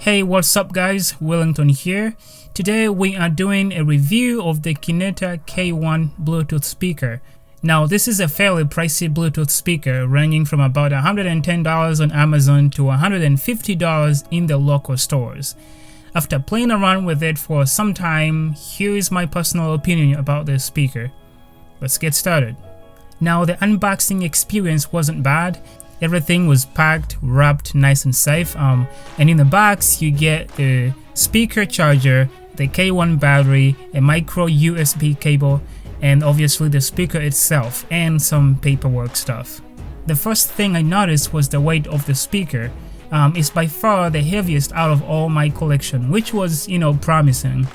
Hey, what's up guys, Willington here. Today we are doing a review of the KINETA K1 Bluetooth speaker. Now this is a fairly pricey Bluetooth speaker ranging from about $110 on Amazon to $150 in the local stores. After playing around with it for some time, here is my personal opinion about this speaker. Let's get started. Now the unboxing experience wasn't bad. Everything was packed, wrapped nice and safe, and in the box you get the speaker charger, the K1 battery, a micro USB cable, and obviously the speaker itself and some paperwork stuff. The first thing I noticed was the weight of the speaker. It's by far the heaviest out of all my collection, which was, promising.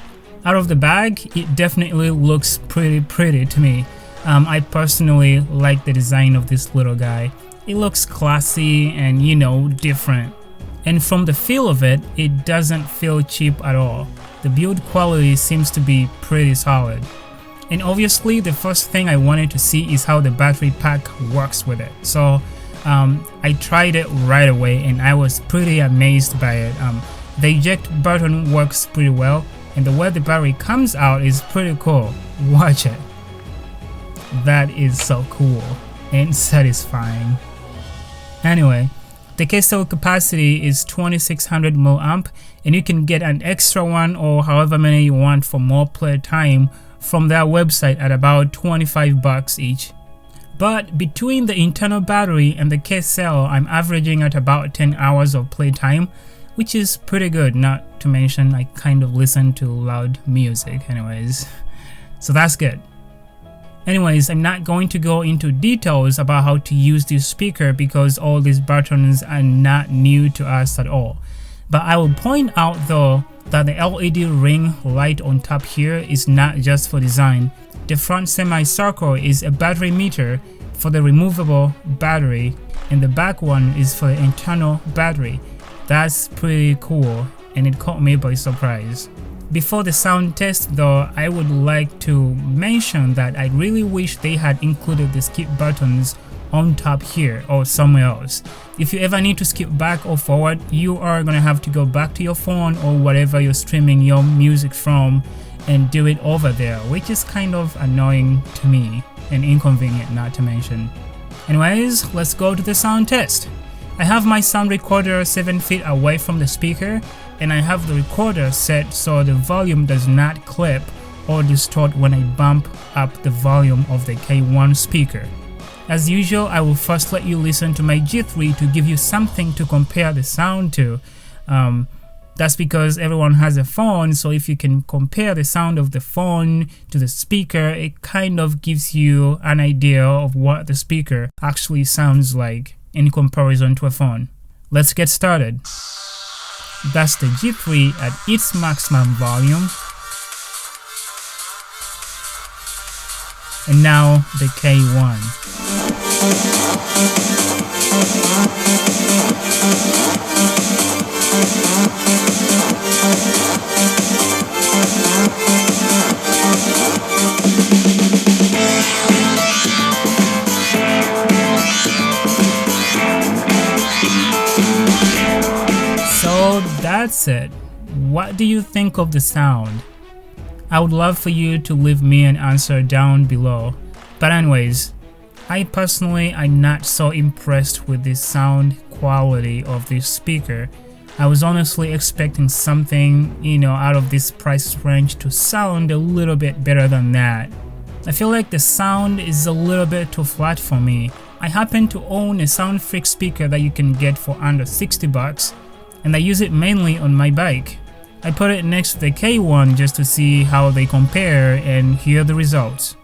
Out of the bag, it definitely looks pretty to me. I personally like the design of this little guy. It looks classy and different. And from the feel of it, it doesn't feel cheap at all. The build quality seems to be pretty solid. And obviously the first thing I wanted to see is how the battery pack works with it. So I tried it right away and I was pretty amazed by it. The eject button works pretty well and the way the battery comes out is pretty cool. Watch it. That is so cool and satisfying. Anyway, the case cell capacity is 2600 mAh and you can get an extra one or however many you want for more play time from their website at about $25 each. But between the internal battery and the case cell, I'm averaging at about 10 hours of play time, which is pretty good, not to mention I kind of listen to loud music anyways. So that's good. Anyways, I'm not going to go into details about how to use this speaker because all these buttons are not new to us at all. But I will point out though that the LED ring light on top here is not just for design. The front semicircle is a battery meter for the removable battery and the back one is for the internal battery. That's pretty cool and it caught me by surprise. Before the sound test though, I would like to mention that I really wish they had included the skip buttons on top here or somewhere else. If you ever need to skip back or forward, you are gonna have to go back to your phone or whatever you're streaming your music from and do it over there, which is kind of annoying to me and inconvenient not to mention. Anyways, let's go to the sound test. I have my sound recorder 7 feet away from the speaker and I have the recorder set so the volume does not clip or distort when I bump up the volume of the K1 speaker. As usual, I will first let you listen to my G3 to give you something to compare the sound to. That's because everyone has a phone, so if you can compare the sound of the phone to the speaker, it kind of gives you an idea of what the speaker actually sounds like in comparison to a phone. Let's get started. That's the G3 at its maximum volume. And now the K1. So that's it. What do you think of the sound? I would love for you to leave me an answer down below. But anyways, I personally am not so impressed with the sound quality of this speaker. I was honestly expecting something, out of this price range to sound a little bit better than that. I feel like the sound is a little bit too flat for me. I happen to own a Soundfreak speaker that you can get for under $60 and I use it mainly on my bike. I put it next to the K1 just to see how they compare and hear the results.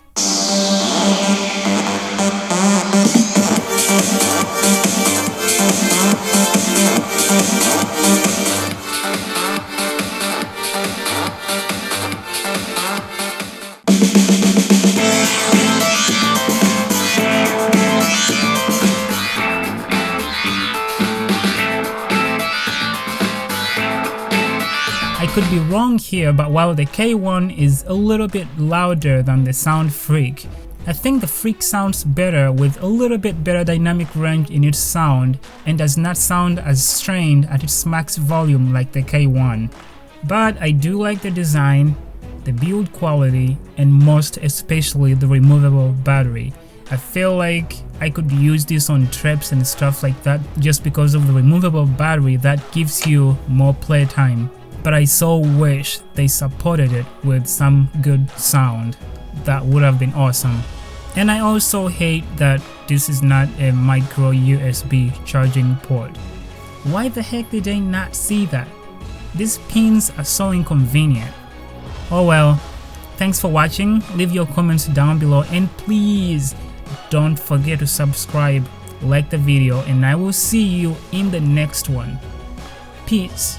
I could be wrong here, but while the K1 is a little bit louder than the Soundfreak, I think the Freak sounds better with a little bit better dynamic range in its sound and does not sound as strained at its max volume like the K1. But I do like the design, the build quality, and most especially the removable battery. I feel like I could use this on trips and stuff like that just because of the removable battery that gives you more playtime. But I so wish they supported it with some good sound. That would have been awesome. And I also hate that this is not a micro USB charging port. Why the heck did they not see that? These pins are so inconvenient. Oh well, thanks for watching. Leave your comments down below and please don't forget to subscribe, like the video, and I will see you in the next one. Peace.